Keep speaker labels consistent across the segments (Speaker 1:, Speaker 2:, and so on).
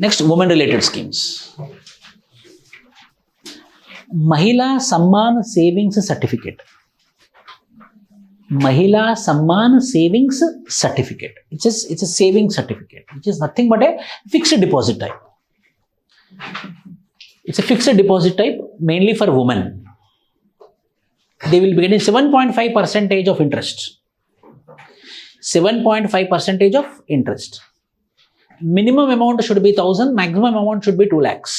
Speaker 1: Next, women related schemes. Mahila Samman Savings Certificate. Mahila Samman Savings Certificate. It's a savings certificate, which is nothing but a fixed deposit type. It's a fixed deposit type mainly for women. They will be getting 7.5% of interest. 7.5% of interest. Minimum amount should be 1,000, maximum amount should be 2 lakhs.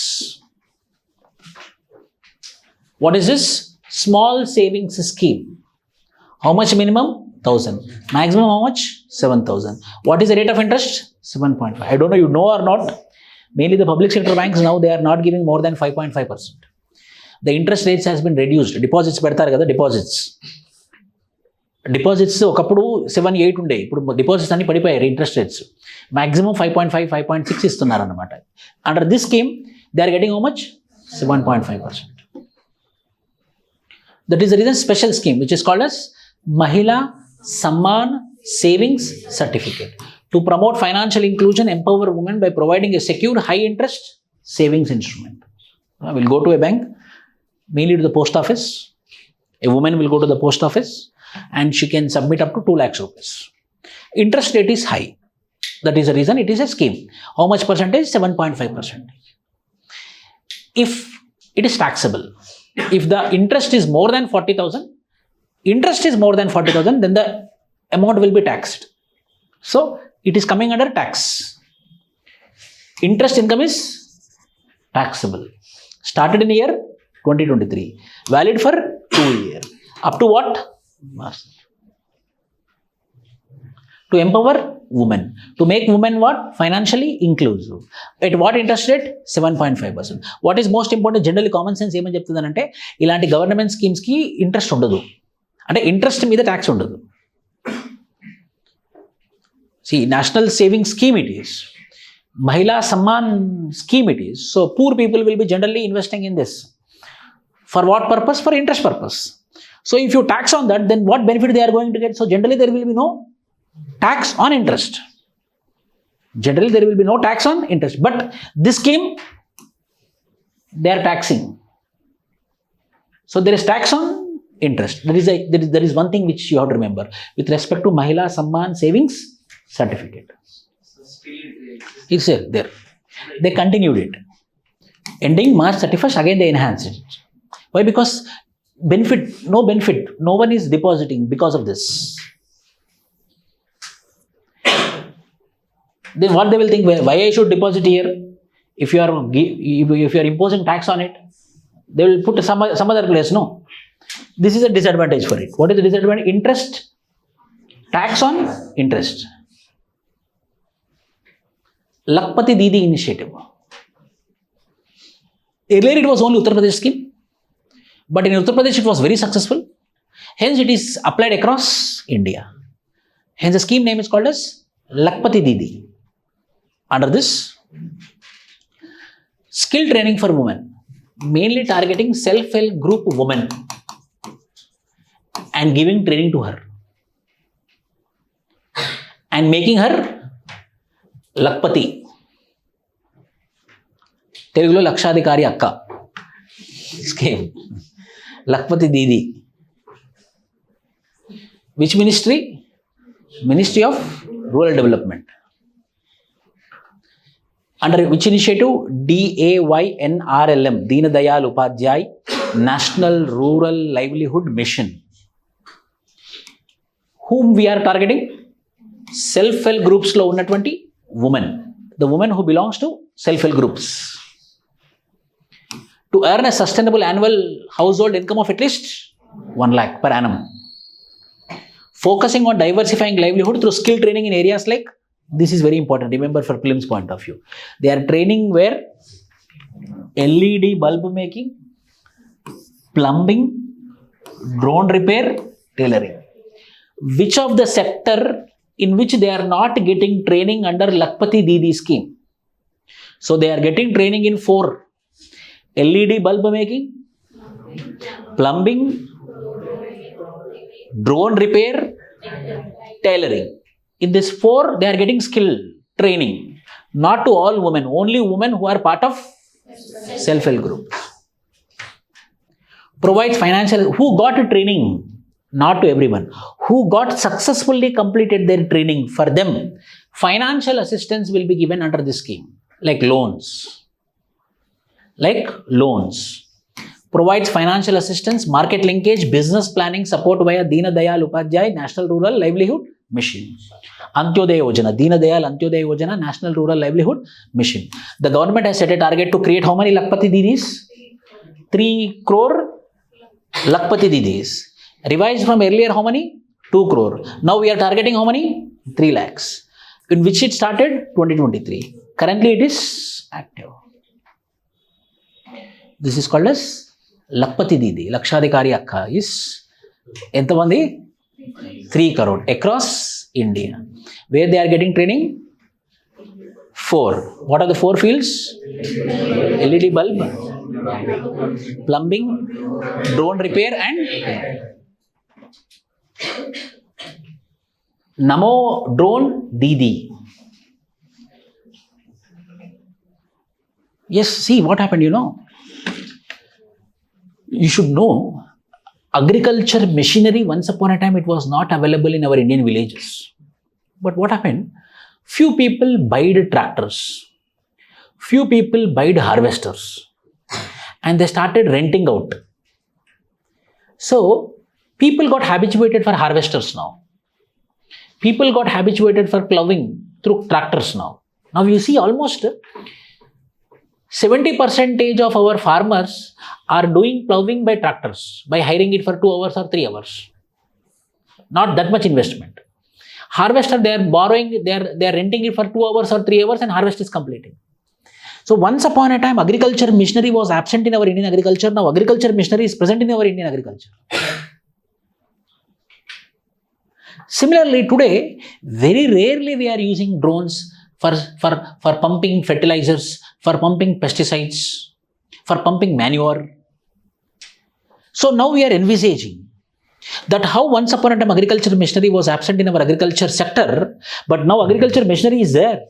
Speaker 1: What is this? Small savings scheme. How much minimum? 1,000. Maximum how much? 7,000. What is the rate of interest? 7.5. I don't know you know or not. Mainly the public sector banks now, they are not giving more than 5.5%. The interest rates has been reduced. Deposits పెడతారు కదా, deposits ఒకప్పుడు 7-8 ఉండే, ఇప్పుడు deposits అన్ని పడిపోయాయి interest rates. Maximum 5.5, 5.6 ఇస్తున్నారు అనమాట. Under this scheme they are getting how much? 7.5%. That is the reason special scheme which is called as Mahila Samman Savings Certificate. To promote financial inclusion, empower women by providing a secure high interest savings instrument. We'll go to a bank, mainly to the post office. A woman will go to the post office and she can submit up to 2 lakhs rupees. Interest rate is high. That is the reason it is a scheme. How much percentage? 7.5%. If it is taxable, if the interest is more than 40,000, then the amount will be taxed. So it is coming under tax. Interest income is taxable. Started in year 2023. Valid for 2 years. Up to what? To empower women. To make women what? Financially inclusive. At what interest rate? 7.5%. What is most important? Generally common sense ఏమని చెప్తుందనంటే, ఇలాంటి government స్కీమ్స్కి interest ఉండదు. అంటే interest మీద tax ఉండదు. See, national savings scheme it is. Mahila Samman scheme it is. So poor people will be generally investing in this. For what purpose? For interest purpose. So if you tax on that, then what benefit they are going to get? So generally there will be no tax on interest. Generally there will be no tax on interest. But this scheme, they are taxing. So there is tax on interest. There is one thing which you have to remember with respect to Mahila Samman Savings Certificate. It's there. They continued it. Ending March 31st, again they enhanced it. Why? Because no benefit. No one is depositing because of this. Then what they will think? Why I should deposit here? If you are imposing tax on it, they will put some other place. No. This is a disadvantage for it. What is the disadvantage? Interest. Tax on interest. Lakhpati Didi initiative. Earlier it was only Uttar Pradesh scheme, but in Uttar Pradesh it was very successful. Hence it is applied across India. Hence the scheme name is called as Lakhpati Didi. Under this, skill training for women, mainly targeting self-help group women and giving training to her and making her Lakhpati. Telugulo Lakshadhikari Akka scheme. Lakhpati Didi. Which ministry? Ministry of Rural Development. Under which initiative? DAYNRLM, Deen Dayal Upadhyay National Rural Livelihood Mission. Whom we are targeting? Self-help groups lo unnatvanti women. The women who belongs to self-help groups. To earn a sustainable annual household income of at least 1 lakh per annum. Focusing on diversifying livelihood through skill training in areas like, this is very important, remember for prelims point of view. They are training where LED bulb making, plumbing, drone repair, tailoring. Which of the sector in which they are not getting training under Lakhpati Didi scheme? So they are getting training in 4. LED bulb making, plumbing, drone repair, tailoring. In this 4, they are getting skill training. Not to all women, only women who are part of self-help groups. Provides financial, who got a training, not to everyone, who got successfully completed their training, for them, financial assistance will be given under this scheme, like loans. Provides financial assistance, market linkage, business planning, support via Deen Dayal Upadhyay National Rural Livelihood Mission. Antyodaya Yojana, Deen Dayal Antyodaya Yojana, National Rural Livelihood Mission. The government has set a target to create how many Lakhpati Didis? 3 crore Lakhpati Didis. Revised from earlier how many? 2 crore. Now we are targeting how many? 3 lakhs. In which it started? 2023. Currently it is active. This is called as Lakhpati Didi. Lakshadhikari Akka is entamandi? 3 crore across India. Where they are getting training? 4. What are the 4 fields? LED bulb, plumbing, drone repair and Namo drone Didi. Yes, see what happened, You should know, agriculture machinery, once upon a time, it was not available in our Indian villages. But what happened? Few people buyed tractors. Few people buyed harvesters. And they started renting out. So, people got habituated for harvesters now. People got habituated for plowing through tractors now. Now you see almost 70% of our farmers are doing plowing by tractors, by hiring it for 2 hours or 3 hours. Not that much investment. Harvester, they are borrowing, they are renting it for 2 hours or 3 hours and harvest is completing. So once upon a time, agriculture machinery was absent in our Indian agriculture. Now agriculture machinery is present in our Indian agriculture. Similarly, today, very rarely we are using drones for pumping fertilizers, for pumping pesticides, for pumping manure. So now we are envisaging that how once upon a time agriculture machinery was absent in our agriculture sector, but now agriculture machinery is there.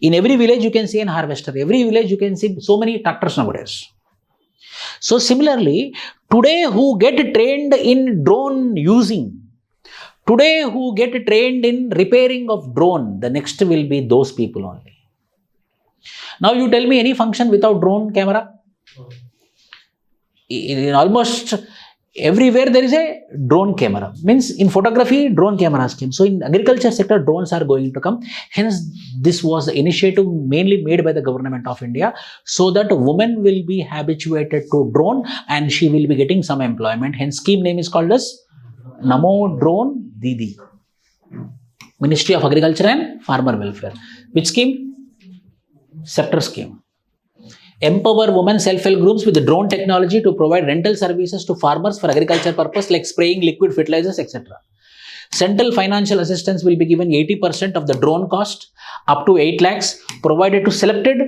Speaker 1: In every village you can see an harvester. Every village you can see so many tractors nowadays. So similarly, today who get trained in drone using, today who get trained in repairing of drone, the next will be those people only. Now you tell me any function without drone camera? In almost everywhere there is a drone camera. Means in photography, drone cameras came. So in agriculture sector, drones are going to come. Hence, this was the initiative mainly made by the government of India, so that a woman will be habituated to drone and she will be getting some employment. Hence, scheme name is called as Namo Drone Didi. Ministry of Agriculture and Farmer Welfare. Which scheme? Sector scheme. Empower women self-help groups with drone technology to provide rental services to farmers for agriculture purpose like spraying liquid fertilizers, etc. Central financial assistance will be given 80% of the drone cost up to 8 lakhs provided to selected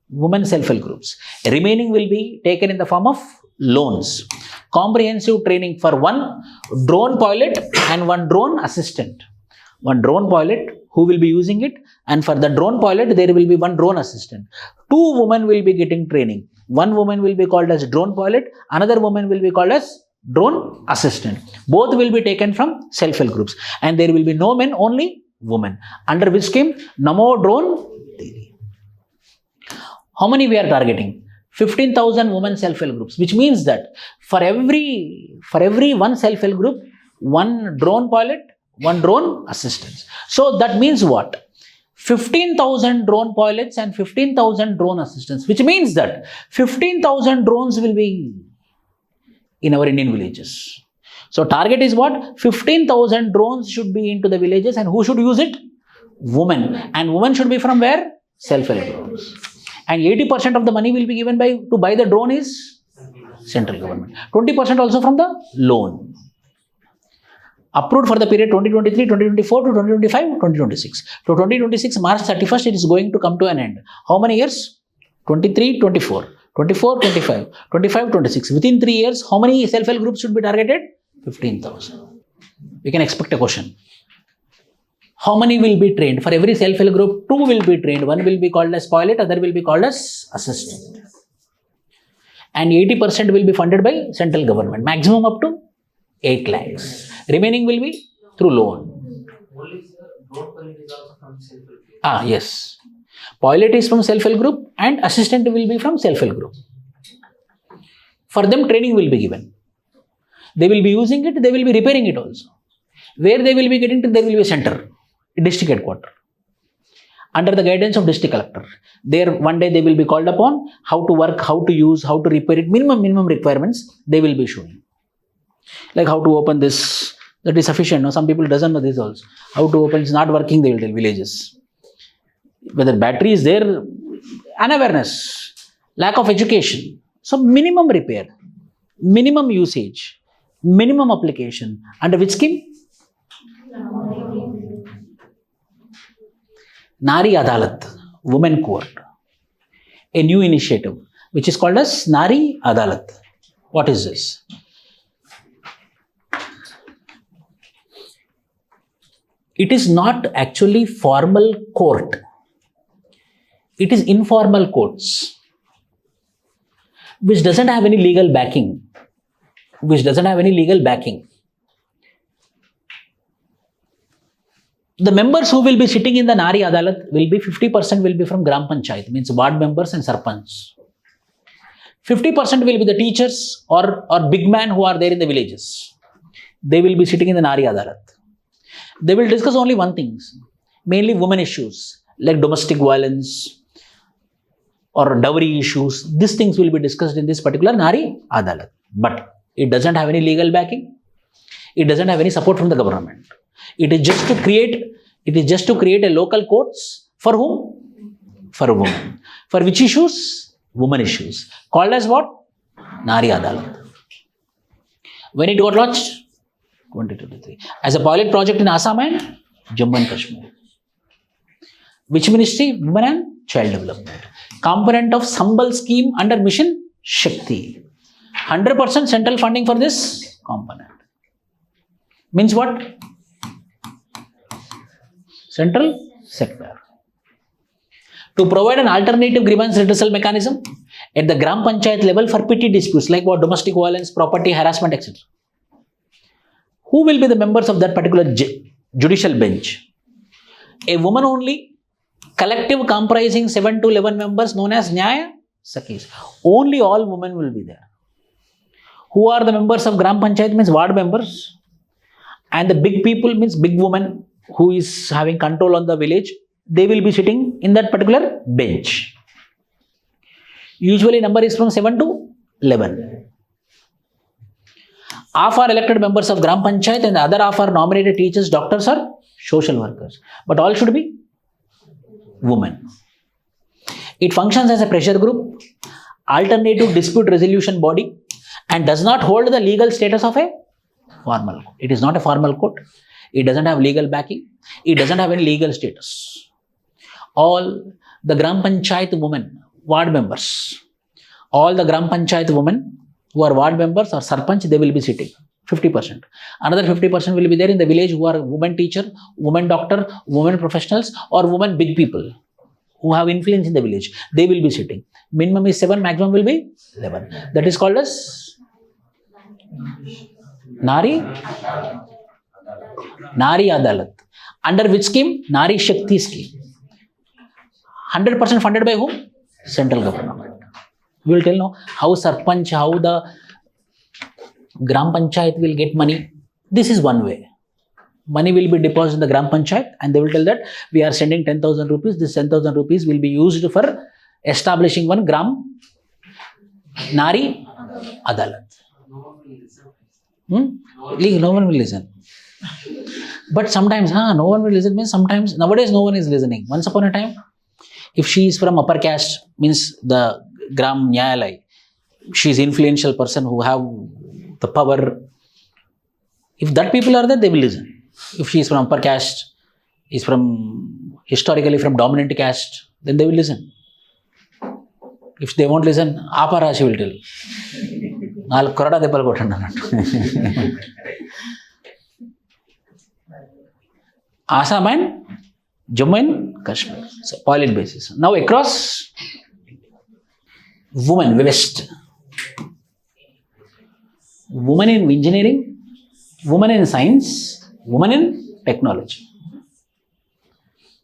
Speaker 1: women self-help groups. Remaining will be taken in the form of loans. Comprehensive training for 1 drone pilot and 1 drone assistant. 1 drone pilot who will be using it, and for the drone pilot there will be 1 drone assistant. 2 women will be getting training. 1 woman will be called as drone pilot, another woman will be called as drone assistant. Both will be taken from self-help groups, and there will be no men, only women. Under which scheme? Namo Drone Didi. How many we are targeting? 15,000 women self-help groups, which means that for every 1 self-help group, 1 drone pilot, 1 drone assistant. So that means what? 15,000 drone pilots and 15,000 drone assistants, which means that 15,000 drones will be in our Indian villages. So target is what? 15,000 drones should be into the villages, and who should use it? Women. And women should be from where? Self-help groups. And 80% of the money will be given to buy the drone is central government. 20% also from the loan. Approved for the period 2023, 2024 to 2025, 2026. So 2026, March 31st, it is going to come to an end. How many years? 23, 24, 24, 25, 25, 26. Within 3 years, how many self-help groups should be targeted? 15,000. We can expect a question. How many will be trained? For every self-help group, 2 will be trained. One will be called as pilot, other will be called as assistant. And 80% will be funded by central government, maximum up to 8 lakhs. Remaining will be through loan.
Speaker 2: Only road pilot is also from self-help.
Speaker 1: Yes. Pilot is from self-help group and assistant will be from self-help group. For them, training will be given. They will be using it, they will be repairing it also. Where they will be getting to, there will be a center, a district headquarters, under the guidance of district collector. There, one day they will be called upon how to work, how to use, how to repair it, minimum requirements they will be showing. Like how to open this, that is sufficient. No? Some people doesn't know this also. How to open, it's not working, they will tell villages. Whether battery is there, unawareness, lack of education. So minimum repair, minimum usage, minimum application. Under which scheme? Nari Adalat, Women Court. A new initiative which is called as Nari Adalat. What is this? It is not actually formal court. It is informal courts, which doesn't have any legal backing. The members who will be sitting in the Nari Adalat will be 50% will be from Gram Panchayat, means ward members and sarpanch. 50% will be the teachers or big men who are there in the villages. They will be sitting in the Nari Adalat. They will discuss only one thing, mainly women issues like domestic violence or dowry issues. These things will be discussed in this particular Nari Adalat. But it doesn't have any legal backing. It doesn't have any support from the government. It is just to create a local courts for whom? For women. For which issues? Women issues. Called as what? Nari Adalat. When it got launched? 2023. As a pilot project in Assam and Jammu and Kashmir. Which ministry? Women and Child Development. Component of Sambal scheme under Mission Shakti. 100% central funding for this component. Means what? Central sector. To provide an alternative grievance redressal mechanism at the Gram Panchayat level for petty disputes like what domestic violence, property harassment, etc. Who will be the members of that particular judicial bench? A woman only, collective comprising 7 to 11 members known as Nyaya Sakhis. Only all women will be there. Who are the members of Gram Panchayat? Means ward members. And the big people means big woman who is having control on the village. They will be sitting in that particular bench. Usually number is from 7 to 11. Half are elected members of Gram Panchayat and the other half are nominated teachers, doctors or social workers. But all should be women. It functions as a pressure group, alternative dispute resolution body, and does not hold the legal status of a formal court. It is not a formal court. It doesn't have legal backing. It doesn't have any legal status. All the Gram Panchayat women, ward members, all the Gram Panchayat women who are ward members or sarpanch, they will be sitting. 50%. Another 50% will be there in the village who are women teacher, women doctor, women professionals or women big people who have influence in the village. They will be sitting. Minimum is 7, maximum will be 11. That is called as Nari Adalat. Under which scheme? Nari Shakti scheme. 100% funded by whom? Central government. We will tell now how sarpanch, how the Gram Panchayat will get money. This is one way. Money will be deposited in the Gram Panchayat and they will tell that we are sending 10,000 rupees. This 10,000 rupees will be used for establishing one Gram Nari Adalat. No one will listen. But sometimes, no one will listen means sometimes, nowadays no one is listening. Once upon a time, if she is from upper caste, means the Gram Nyayalai, she is influential person who have the power. If that people are there, they will listen. If she is from upper caste, is from historically from dominant caste, then they will listen. If they won't listen, Apara she will tell. Assam and Jammu and Kashmir. So pilot basis. Now across women, West. Women in engineering, women in science, women in technology.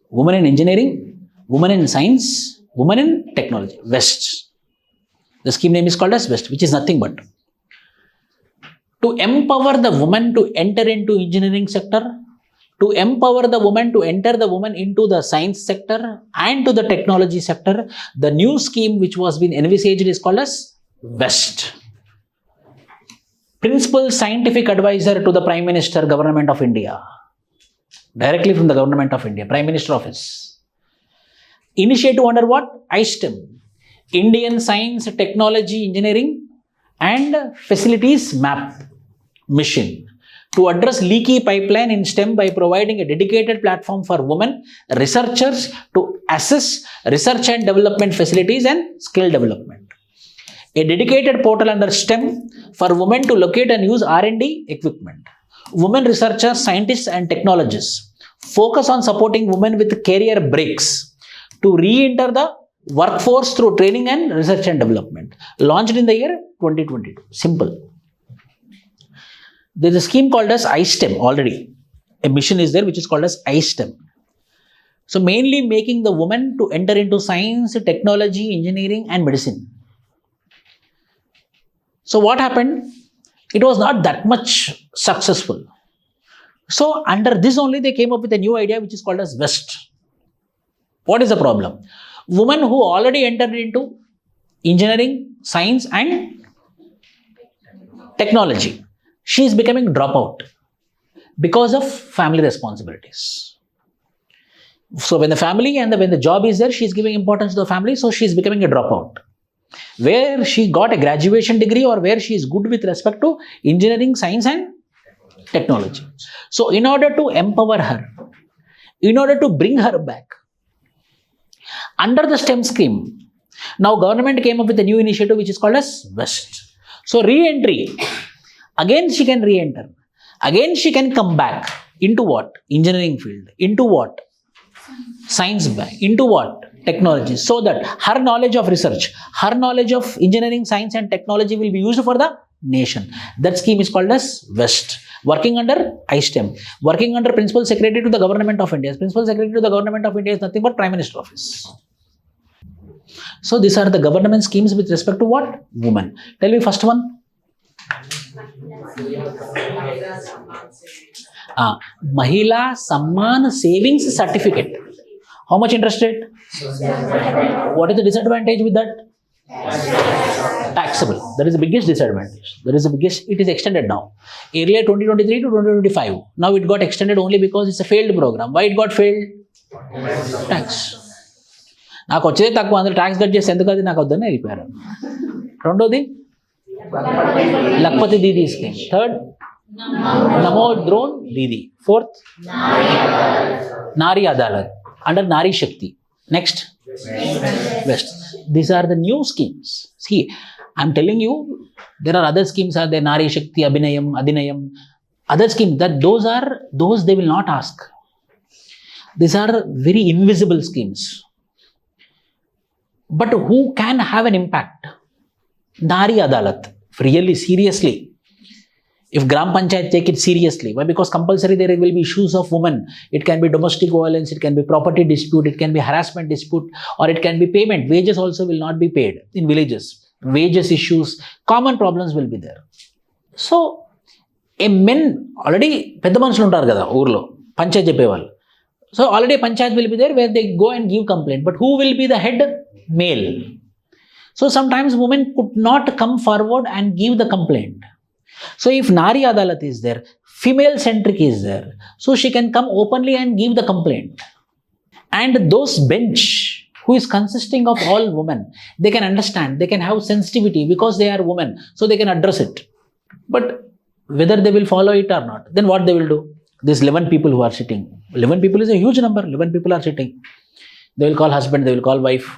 Speaker 1: Women in engineering, women in science, women in technology. West. The scheme name is called as West, which is nothing but to empower the woman to enter into engineering sector, to empower the woman to enter the woman into the science sector and to the technology sector. The new scheme which was been envisaged is called as West. Principal Scientific Advisor to the Prime Minister, Government of India. Directly from the Government of India, Prime Minister Office. Initiative under what? ISTEM. Indian Science, Technology, Engineering and Facilities Map Mission. To address leaky pipeline in STEM by providing a dedicated platform for women researchers to assess research and development facilities and skill development. A dedicated portal under STEM for women to locate and use R&D equipment. Women researchers, scientists and technologists focus on supporting women with career breaks to re-enter the workforce through training and research and development. Launched in the year 2022. Simple. There is a scheme called as ISTEM already. A mission is there which is called as ISTEM. So mainly making the woman to enter into science, technology, engineering and medicine. So what happened? It was not that much successful. So under this only they came up with a new idea which is called as West. What is the problem? Women who already entered into engineering, science and technology, she is becoming dropout because of family responsibilities. So when the family and when the job is there, she is giving importance to the family, so she is becoming a dropout. Where she got a graduation degree or where she is good with respect to engineering, science and technology. So in order to empower her, in order to bring her back, under the STEM scheme, now government came up with a new initiative which is called as West. So re-entry, again she can re-enter, again she can come back into what? Engineering field, into what? Science back, into what? Technology. So that her knowledge of research, her knowledge of engineering, science and technology will be used for the nation. That scheme is called as West. Working under ISTEM, working under Principal Secretary to the Government of India. Principal Secretary to the Government of India is nothing but Prime Minister Office. So these are the government schemes with respect to what? Women. Tell me first one. Mahila Samman Savings Certificate. How much interest rate? What is the disadvantage with that? Taxable. That is the biggest disadvantage. That is the biggest. It is extended now. Earlier 2023 to 2025. Now it got extended only because it's a failed program. Why it got failed? Tax. నాకు వచ్చేది తక్కువ అందులో tax cut చేసి ఎందుకు అది నాకు వద్దని వెళ్ళిపోయారు. రెండోది Lakhpati Didi scheme. Third, Namo drone Didi. Fourth, Nari Adalat under Nari Shakti. Next, West. These are the new schemes. See, I'm telling you, there are other schemes are there, Nari Shakti, Abhinayam, Adhinayam, other schemes that those they will not ask. These are very invisible schemes. But who can have an impact? Nari Adalat, really seriously. If Gram Panchayat take it seriously, why? Because compulsory there will be issues of women. It can be domestic violence, it can be property dispute, it can be harassment dispute, or it can be payment. Wages also will not be paid in villages. Wages issues, common problems will be there. So, a men already పెద్ద మనుషులు ఉంటారు కదా ఊర్లో పంచాయత్ చెప్పేవాళ్ళు. So already panchayat will be there where they go and give complaint. But who will be the head? Male. So sometimes women could not come forward and give the complaint. So if Nari Adalat is there, female centric is there, so she can come openly and give the complaint. And those bench who is consisting of all women, they can understand, they can have sensitivity because they are women, so they can address it. But whether they will follow it or not, then what they will do? These 11 people who are sitting, 11 people is a huge number, 11 people are sitting. They will call husband, they will call wife.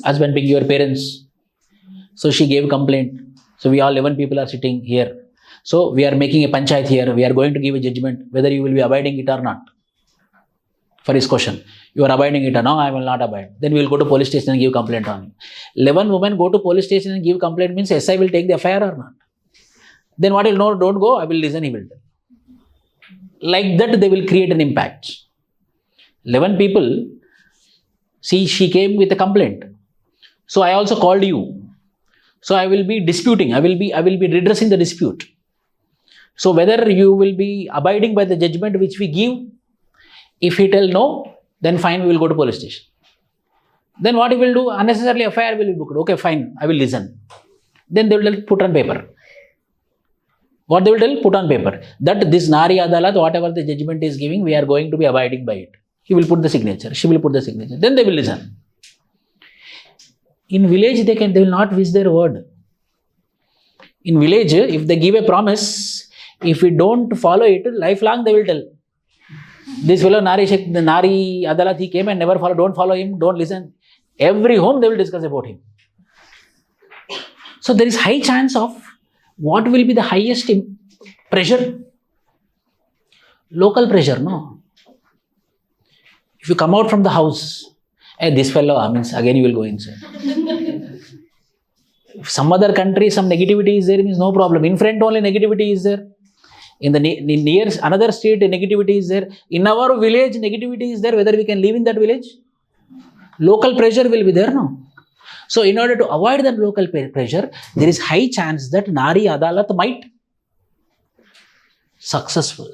Speaker 1: Husband being your parents. So she gave complaint. So we all 11 people are sitting here. So we are making a panchayat here. We are going to give a judgment whether you will be abiding it or not. For his question, you are abiding it or no, I will not abide. Then we will go to police station and give complaint on you. 11 women go to police station and give complaint means SI will take the FIR or not. Then what will no, don't go, I will listen, he will tell. Like that they will create an impact. 11 people, see, she came with a complaint. So I also called you. So I will be disputing, I will be redressing the dispute. So whether you will be abiding by the judgment which we give, if he tell no, then fine, we will go to police station. Then what he will do, unnecessarily FIR will be booked. Okay, fine, I will listen. Then they will put on paper. What they will tell? Put on paper. That this Nari Adalat, whatever the judgment is giving, we are going to be abiding by it. He will put the signature. She will put the signature. Then they will listen. In village, they will not miss their word. In village, if they give a promise, if we don't follow it, lifelong they will tell. This fellow Nari Adalat, he came and never followed. Don't follow him. Don't listen. Every home they will discuss about him. So there is high chance of what will be the highest pressure? Local pressure, no. If you come out from the house, hey, this fellow, means again you will go inside. If some other country, some negativity is there, means no problem. In front only negativity is there. In the near another state, negativity is there. In our village, negativity is there. Whether we can live in that village? Local pressure will be there, no. So in order to avoid that local pressure, there is high chance that Nari Adalat might successful.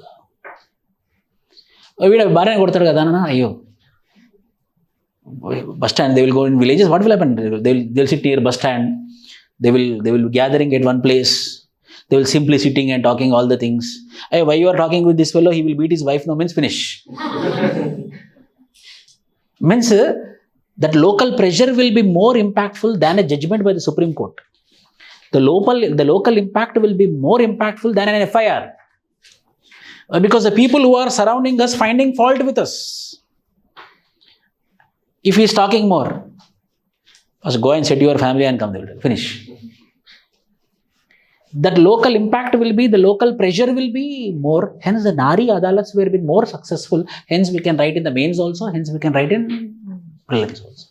Speaker 1: Bus stand, they will go in villages. What will happen? They'll sit here, bus stand. They will be gathering at one place. They will simply sitting and talking all the things. Hey, why you are talking with this fellow? He will beat his wife. No, means finish. Means that local pressure will be more impactful than a judgment by the Supreme Court. The local impact will be more impactful than an FIR. Because the people who are surrounding us finding fault with us. If he is talking more, first go and set your family and come, they will finish. That local impact will be, the local pressure will be more. Hence the Nari Adalats will be more successful. Hence we can write in the mains also. Hence we can write in prelims also.